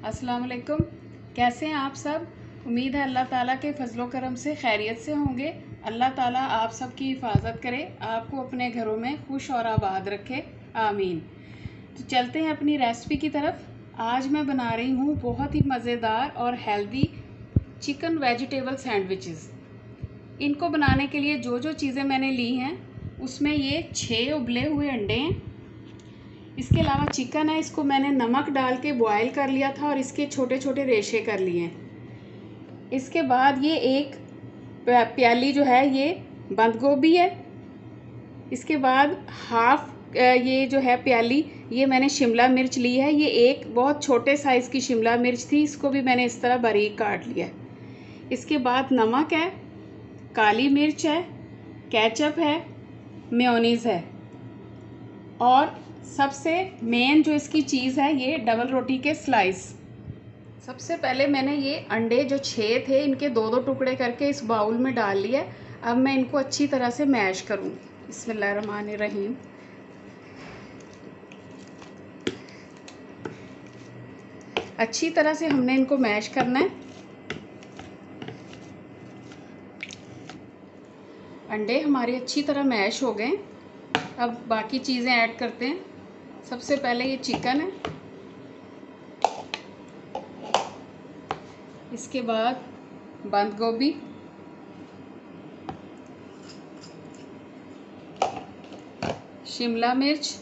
अस्सलाम वालेकुम। कैसे हैं आप सब? उम्मीद है अल्लाह ताला के फजलो करम से खैरियत से होंगे। अल्लाह ताला आप सब की हिफाजत करे, आपको अपने घरों में खुश और आबाद रखे, आमीन। तो चलते हैं अपनी रेसिपी की तरफ। आज मैं बना रही हूँ बहुत ही मज़ेदार और हेल्दी चिकन वेजिटेबल सैंडविचेस। इनको बनाने के लिए जो जो चीज़ें मैंने ली हैं उसमें ये 6 उबले हुए अंडे हैं। इसके अलावा चिकन है, इसको मैंने नमक डाल के बॉयल कर लिया था और इसके छोटे छोटे रेशे कर लिए हैं। इसके बाद ये एक प्याली जो है ये बंद गोभी है। इसके बाद हाफ ये जो है प्याली ये मैंने शिमला मिर्च ली है। ये एक बहुत छोटे साइज़ की शिमला मिर्च थी, इसको भी मैंने इस तरह बारीक काट लिया। इसके बाद नमक है, काली मिर्च है, केचप है, मेयोनीज़ है और सबसे मेन जो इसकी चीज़ है ये डबल रोटी के स्लाइस। सबसे पहले मैंने ये अंडे जो 6 थे इनके 2-2 टुकड़े करके इस बाउल में डाल लिया। अब मैं इनको अच्छी तरह से मैश करूँगी। बिस्मिल्लाहिर्रहमानिर्रहीम। अच्छी तरह से हमने इनको मैश करना है। अंडे हमारे अच्छी तरह मैश हो गए। अब बाकी चीज़ें ऐड करते हैं। सबसे पहले ये चिकन है, इसके बाद बंद गोभी, शिमला मिर्च,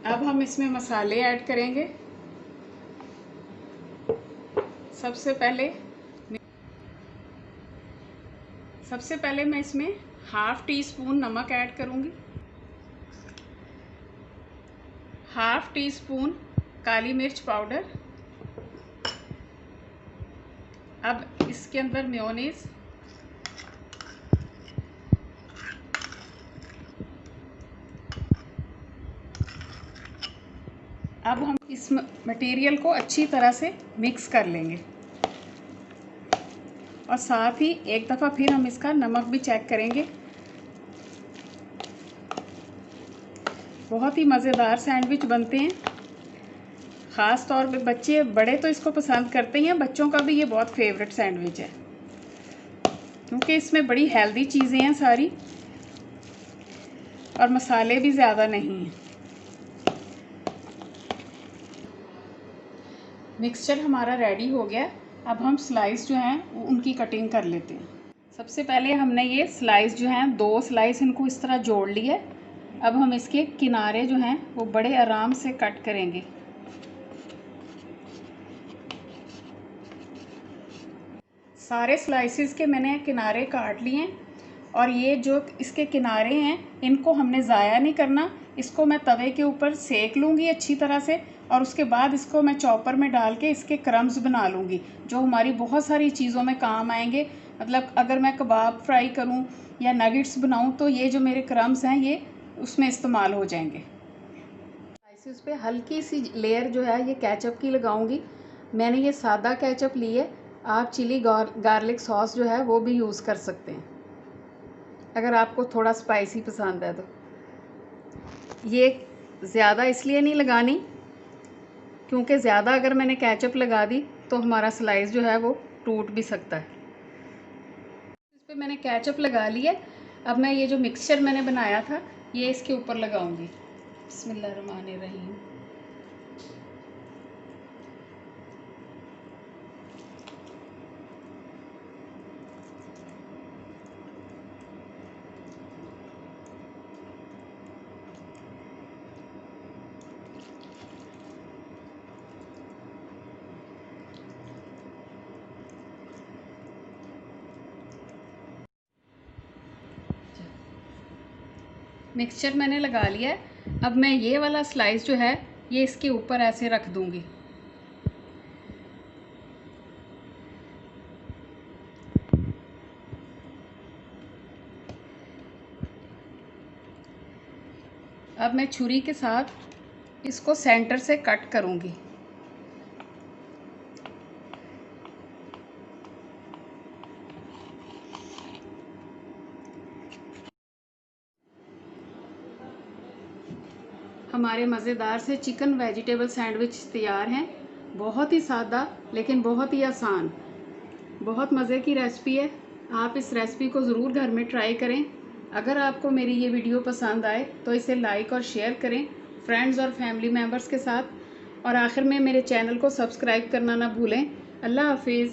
अब हम इसमें मसाले ऐड करेंगे। सबसे पहले मैं इसमें हाफ़ टी स्पून नमक ऐड करूँगी, हाफ़ टी स्पून काली मिर्च पाउडर। अब इसके अंदर मेयोनीज़, अब हम इस मटेरियल को अच्छी तरह से मिक्स कर लेंगे और साथ ही एक दफ़ा फिर हम इसका नमक भी चेक करेंगे। बहुत ही मज़ेदार सैंडविच बनते हैं, ख़ास तौर पे बच्चे बड़े तो इसको पसंद करते हैं, बच्चों का भी ये बहुत फेवरेट सैंडविच है क्योंकि इसमें बड़ी हेल्दी चीज़ें हैं सारी और मसाले भी ज़्यादा नहीं हैं। मिक्सचर हमारा रेडी हो गया। अब हम स्लाइस जो हैं उनकी कटिंग कर लेते हैं। सबसे पहले हमने ये स्लाइस जो हैं 2 स्लाइस इनको इस तरह जोड़ लिए। अब हम इसके किनारे जो हैं वो बड़े आराम से कट करेंगे। सारे स्लाइसेस के मैंने किनारे काट लिए और ये जो इसके किनारे हैं इनको हमने ज़ाया नहीं करना। इसको मैं तवे के ऊपर सेक लूँगी अच्छी तरह से और उसके बाद इसको मैं चॉपर में डाल के इसके क्रम्स बना लूँगी जो हमारी बहुत सारी चीज़ों में काम आएंगे। मतलब अगर मैं कबाब फ्राई करूँ या नगेट्स बनाऊँ तो ये जो मेरे क्रम्स हैं ये उसमें इस्तेमाल हो जाएंगे। स्लाइसेस पे हल्की सी लेयर जो है ये केचप की लगाऊंगी। मैंने ये सादा केचप ली है, आप चिली गार्लिक सॉस जो है वो भी यूज़ कर सकते हैं अगर आपको थोड़ा स्पाइसी पसंद है तो। ये ज़्यादा इसलिए नहीं लगानी क्योंकि ज़्यादा अगर मैंने केचप लगा दी तो हमारा स्लाइस जो है वो टूट भी सकता है। इस पर मैंने केचप लगा लिया। अब मैं ये जो मिक्सचर मैंने बनाया था ये इसके ऊपर लगाऊंगी। बिस्मिल्लाहिर्रहमानिर्रहीम। मिक्सचर मैंने लगा लिया है। अब मैं ये वाला स्लाइस जो है ये इसके ऊपर ऐसे रख दूंगी। अब मैं छुरी के साथ इसको सेंटर से कट करूंगी। हमारे मज़ेदार से चिकन वेजिटेबल सैंडविच तैयार हैं। बहुत ही सादा लेकिन बहुत ही आसान, बहुत मज़े की रेसिपी है। आप इस रेसिपी को ज़रूर घर में ट्राई करें। अगर आपको मेरी ये वीडियो पसंद आए तो इसे लाइक और शेयर करें फ्रेंड्स और फैमिली मेम्बर्स के साथ। और आखिर में मेरे चैनल को सब्सक्राइब करना ना भूलें। अल्लाह हाफिज़।